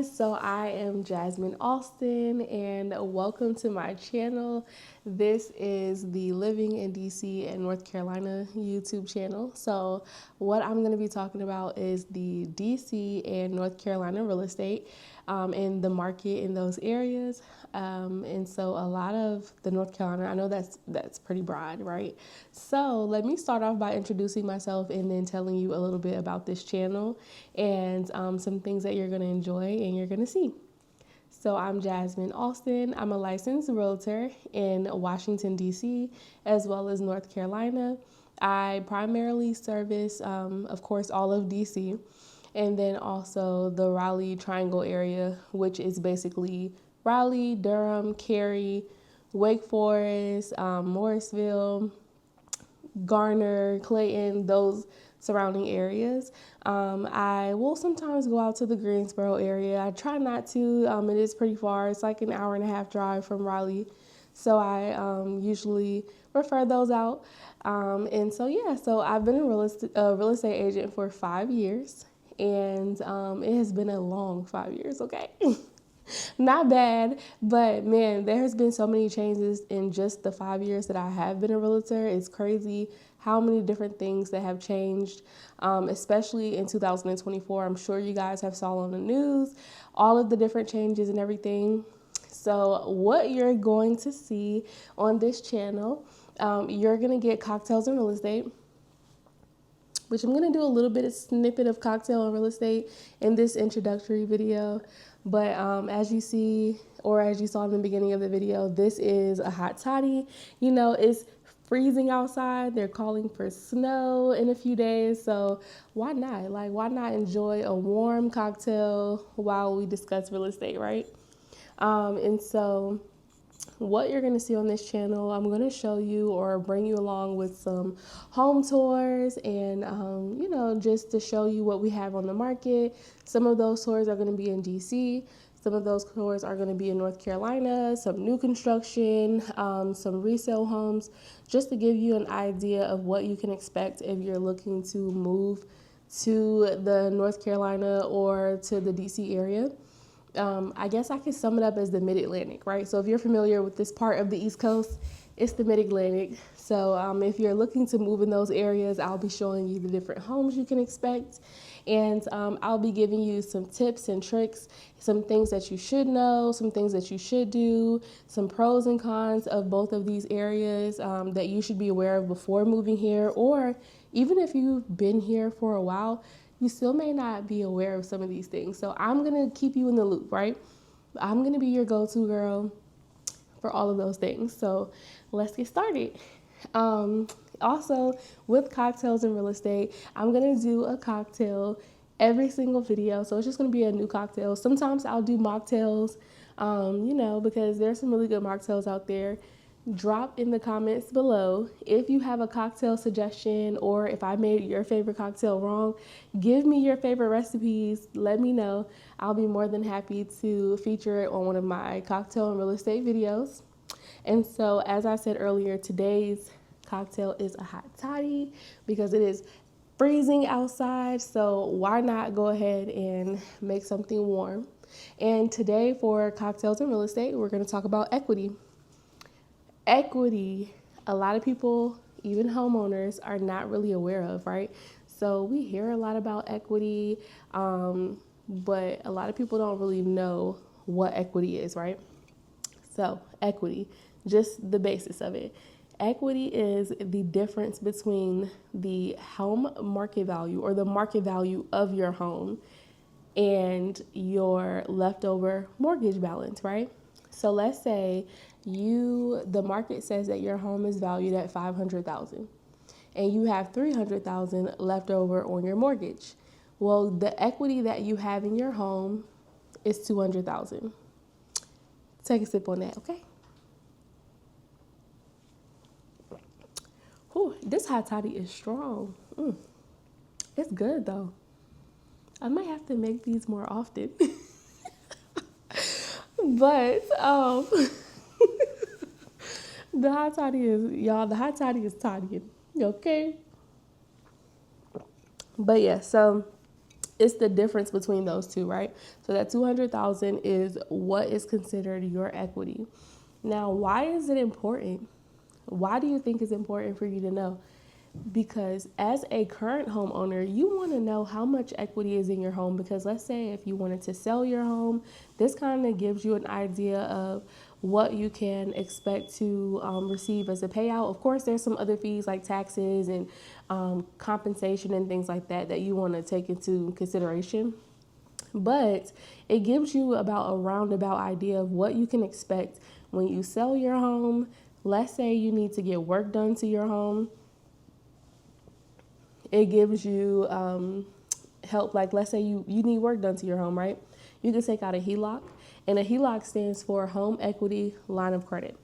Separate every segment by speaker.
Speaker 1: guys, so I am Jazzmine Austin and welcome to my channel. This is the Living in DC and North Carolina YouTube channel. So what I'm going to be talking about is the DC and North Carolina real estate and the market in those areas. And so a lot of the North Carolina, I know that's pretty broad, right? So let me start off by introducing myself and then telling you a little bit about this channel and some things that you're going to enjoy and you're going to see. So I'm Jazzmine Austin. I'm a licensed realtor in Washington, D.C., as well as North Carolina. I primarily service, of course, all of D.C., and then also the Raleigh Triangle area, which is basically Raleigh, Durham, Cary, Wake Forest, Morrisville, Garner, Clayton, those surrounding areas. I will sometimes go out to the Greensboro area. I try not to. It is pretty far. It's like an hour and a half drive from Raleigh. So I usually refer those out. And so, yeah, so I've been a real estate agent for 5 years. And it has been a long 5 years, okay? Not bad, but man, there has been so many changes in just the 5 years that I have been a realtor. It's crazy how many different things that have changed, especially in 2024. I'm sure you guys have saw on the news all of the different changes and everything. So what you're going to see on this channel, you're going to get cocktails and real estate, which I'm going to do a little bit of snippet of cocktail and real estate in this introductory video. But as you see, or as you saw in the beginning of the video, this is a hot toddy. You know, it's freezing outside. They're calling for snow in a few days. So why not? Like, why not enjoy a warm cocktail while we discuss real estate, right? And so what you're going to see on this channel, I'm going to show you or bring you along with some home tours and, you know, just to show you what we have on the market. Some of those tours are going to be in DC. Some of those tours are going to be in North Carolina, some new construction, some resale homes, just to give you an idea of what you can expect if you're looking to move to the North Carolina or to the DC area. I guess I could sum it up as the Mid-Atlantic, right? So if you're familiar with this part of the East Coast, it's the Mid-Atlantic. So if you're looking to move in those areas, I'll be showing you the different homes you can expect. And I'll be giving you some tips and tricks, some things that you should know, some things that you should do, some pros and cons of both of these areas that you should be aware of before moving here. Or even if you've been here for a while, you still may not be aware of some of these things. So I'm going to keep you in the loop, right? I'm going to be your go-to girl for all of those things. So let's get started. Also, with cocktails and real estate, I'm going to do a cocktail every single video. So it's just going to be a new cocktail. Sometimes I'll do mocktails, you know, because there's some really good mocktails out there. Drop in the comments below if you have a cocktail suggestion or if I made your favorite cocktail wrong. Give me your favorite recipes. Let me know. I'll be more than happy to feature it on one of my cocktail and real estate videos. And so, as I said earlier, today's cocktail is a hot toddy because it is freezing outside. So why not go ahead and make something warm? And today for cocktails and real estate, we're going to talk about equity. Equity, a lot of people, even homeowners, are not really aware of, right? So we hear a lot about equity, but a lot of people don't really know what equity is, right? So equity, just the basis of it. Equity is the difference between the home market value or the market value of your home and your leftover mortgage balance, right? So let's say the market says that your home is valued at $500,000 and you have $300,000 left over on your mortgage. Well, the equity that you have in your home is $200,000. Take a sip on that, okay? Whew, this hot toddy is strong. It's good though. I might have to make these more often. But the hot toddy is, y'all, the hot toddy is toddying, okay? But yeah, so It's the difference between those two, right? So that 200,000 is what is considered your equity. Now, why is it important? Why do you think it's important for you to know? Because as a current homeowner, you want to know how much equity is in your home. Because let's say if you wanted to sell your home, this kind of gives you an idea of what you can expect to receive as a payout. Of course, there's some other fees like taxes and compensation and things like that that you want to take into consideration. But it gives you about a roundabout idea of what you can expect when you sell your home. Let's say you need to get work done to your home. It gives you help, like let's say you need work done to your home, right? You can take out a HELOC, and a HELOC stands for Home Equity Line of Credit.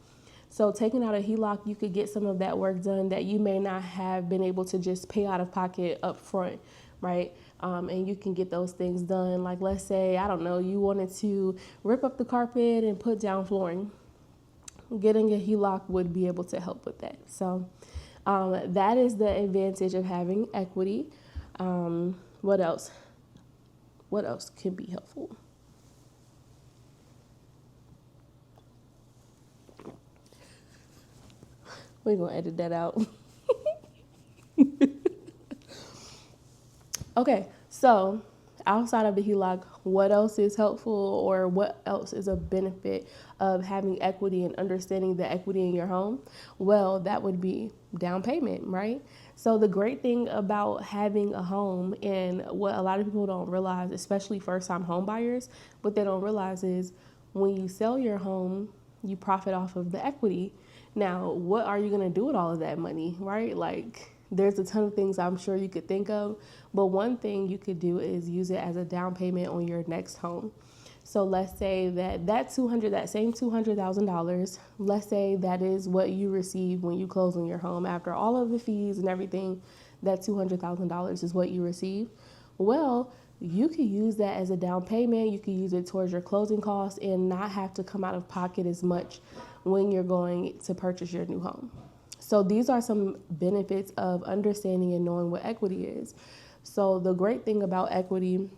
Speaker 1: So taking out a HELOC, you could get some of that work done that you may not have been able to just pay out of pocket up front, right? And you can get those things done. Like let's say, I don't know, you wanted to rip up the carpet and put down flooring. Getting a HELOC would be able to help with that. So that is the advantage of having equity. What else? What else can be helpful? We're going to edit that out. Okay, so outside of the HELOC, what else is helpful, or what else is a benefit of having equity and understanding the equity in your home? Well, that would be down payment, right? So the great thing about having a home, and what a lot of people don't realize, especially first-time home buyers, what they don't realize is when you sell your home, you profit off of the equity. Now, what are you going to do with all of that money, right? Like, there's a ton of things I'm sure you could think of, but one thing you could do is use it as a down payment on your next home. So let's say that same $200,000, let's say that is what you receive when you close on your home. After all of the fees and everything, that $200,000 is what you receive. Well, you could use that as a down payment. You could use it towards your closing costs and not have to come out of pocket as much when you're going to purchase your new home. So these are some benefits of understanding and knowing what equity is. So the great thing about equity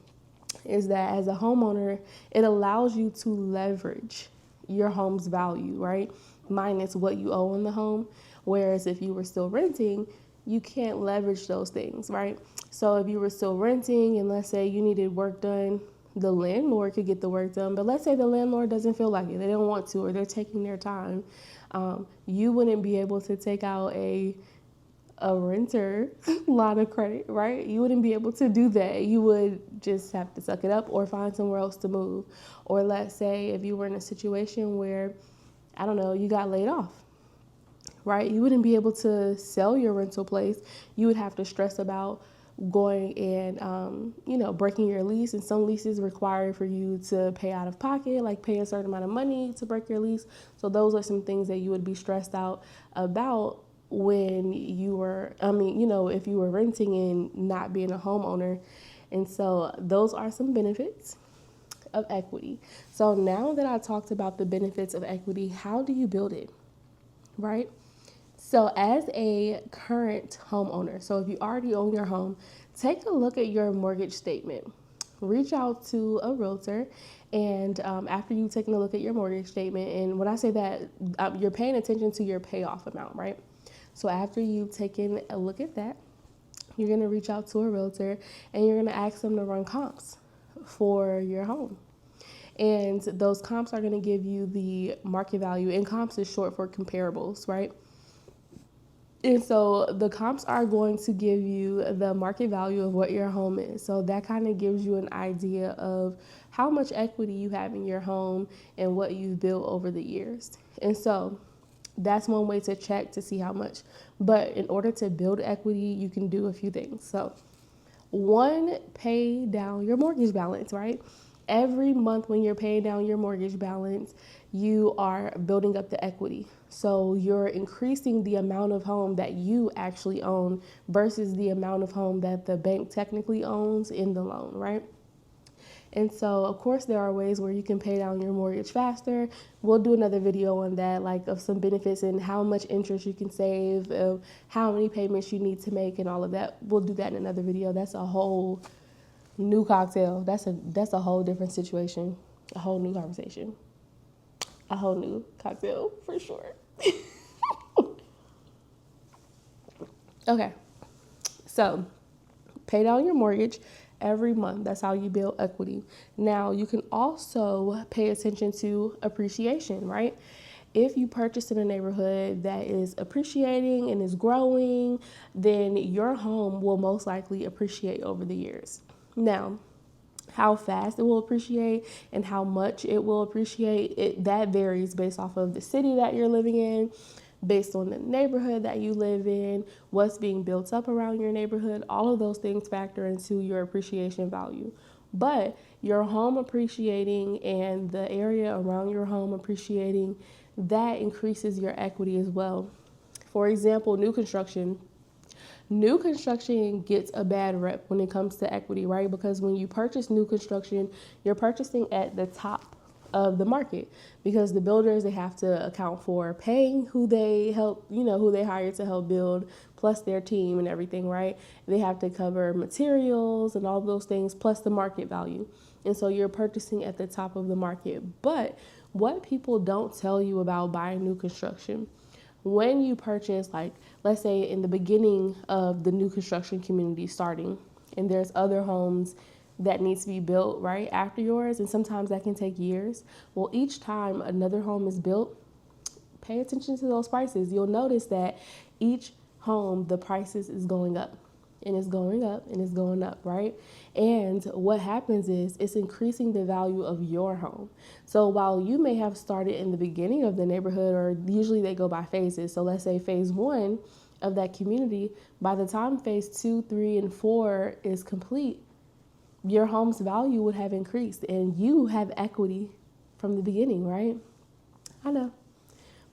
Speaker 1: is that as a homeowner, it allows you to leverage your home's value, right? Minus what you owe in the home. Whereas if you were still renting, you can't leverage those things, right? So if you were still renting and let's say you needed work done, the landlord could get the work done. But let's say the landlord doesn't feel like it, they don't want to, or they're taking their time. You wouldn't be able to take out a renter line of credit, right? You wouldn't be able to do that. You would just have to suck it up or find somewhere else to move. Or let's say if you were in a situation where, I don't know, you got laid off, right? You wouldn't be able to sell your rental place. You would have to stress about going and, breaking your lease. And some leases require for you to pay out of pocket, like pay a certain amount of money to break your lease. So those are some things that you would be stressed out about when you were, if you were renting and not being a homeowner. And so those are some benefits of equity. So now that I talked about the benefits of equity, how do you build it, right? So as a current homeowner, so if you already own your home, take a look at your mortgage statement. Reach out to a realtor, and after you've taken a look at your mortgage statement, and when I say that, you're paying attention to your payoff amount, right? So after you've taken a look at that, you're going to reach out to a realtor, and you're going to ask them to run comps for your home. And those comps are going to give you the market value, and comps is short for comparables, right? And so the comps are going to give you the market value of what your home is. So that kind of gives you an idea of how much equity you have in your home and what you've built over the years. And so that's one way to check to see how much. But in order to build equity, you can do a few things. So one, pay down your mortgage balance, right? Every month when you're paying down your mortgage balance, you are building up the equity. So you're increasing the amount of home that you actually own versus the amount of home that the bank technically owns in the loan, right? And so, of course, there are ways where you can pay down your mortgage faster. We'll do another video on that, like of some benefits and how much interest you can save, of how many payments you need to make and all of that. We'll do that in another video. That's a whole New cocktail. That's a whole different situation. A whole new conversation. A whole new cocktail for sure. Okay. So, pay down your mortgage every month. That's how you build equity. Now, you can also pay attention to appreciation, right? If you purchase in a neighborhood that is appreciating and is growing, then your home will most likely appreciate over the years. Now, how fast it will appreciate and how much it will appreciate, that varies based off of the city that you're living in, based on the neighborhood that you live in, what's being built up around your neighborhood. All of those things factor into your appreciation value. But your home appreciating and the area around your home appreciating, that increases your equity as well. For example, New construction gets a bad rep when it comes to equity, right? Because when you purchase new construction, you're purchasing at the top of the market, because the builders, they have to account for paying who they help, who they hire to help build, plus their team and everything, right? They have to cover materials and all those things, plus the market value. And so you're purchasing at the top of the market. But what people don't tell you about buying new construction, when you purchase, like, let's say in the beginning of the new construction community starting, and there's other homes that needs to be built right after yours, and sometimes that can take years. Well, each time another home is built, pay attention to those prices. You'll notice that each home, the prices is going up, and it's going up, and it's going up, right? And what happens is it's increasing the value of your home. So while you may have started in the beginning of the neighborhood, or usually they go by phases. So let's say phase 1 of that community, by the time phase 2, 3, and 4 is complete, your home's value would have increased, and you have equity from the beginning, right? I know.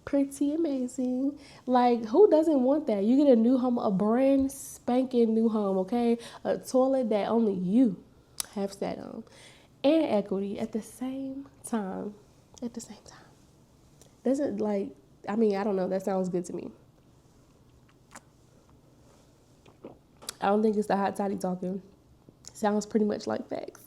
Speaker 1: Pretty amazing. Like, who doesn't want that? You get a new home, a brand spanking new home, okay? A toilet that only you have sat on, and equity at the same time. At the same time. Doesn't, like, I mean, I don't know. That sounds good to me. I don't think it's the hot toddy talking. Sounds pretty much like facts.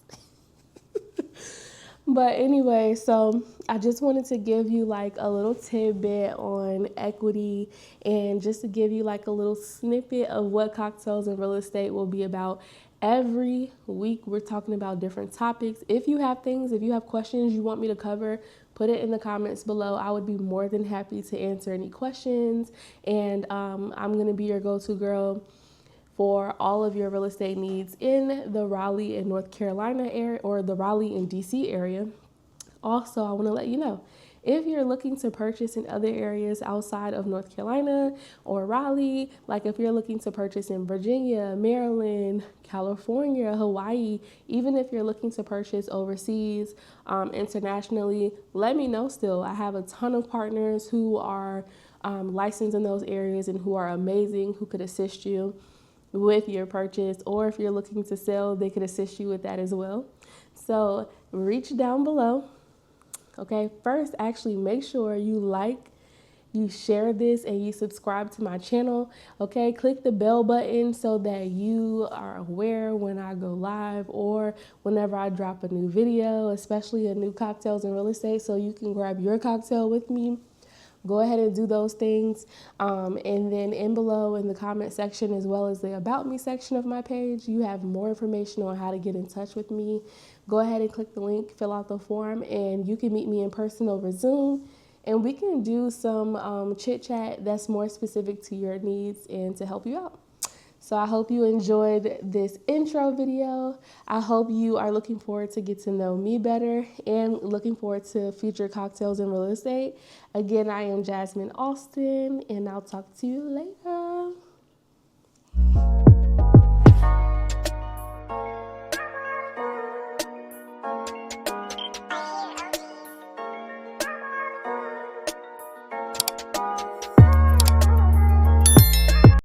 Speaker 1: But anyway, so I just wanted to give you like a little tidbit on equity, and just to give you like a little snippet of what Cocktails and Real Estate will be about. Every week we're talking about different topics. If you have questions you want me to cover, put it in the comments below. I would be more than happy to answer any questions. And I'm going to be your go-to girl for all of your real estate needs in the Raleigh and North Carolina area, or the Raleigh and DC area. Also, I want to let you know, if you're looking to purchase in other areas outside of North Carolina or Raleigh, like if you're looking to purchase in Virginia, Maryland, California, Hawaii, even if you're looking to purchase overseas, internationally, let me know still. I have a ton of partners who are licensed in those areas and who are amazing, who could assist you with your purchase, or if you're looking to sell, they could assist you with that as well. So reach down below. Okay, first, actually make sure you share this, and you subscribe to my channel. Okay, click the bell button so that you are aware when I go live or whenever I drop a new video, especially a new Cocktails and Real Estate, so you can grab your cocktail with me. Go ahead and do those things. And then in below in the comment section, as well as the About Me section of my page, you have more information on how to get in touch with me. Go ahead and click the link, fill out the form, and you can meet me in person over Zoom. And we can do some chit chat that's more specific to your needs and to help you out. So I hope you enjoyed this intro video. I hope you are looking forward to get to know me better, and looking forward to future Cocktails and Real Estate. Again, I am Jazzmine Austin, and I'll talk to you later.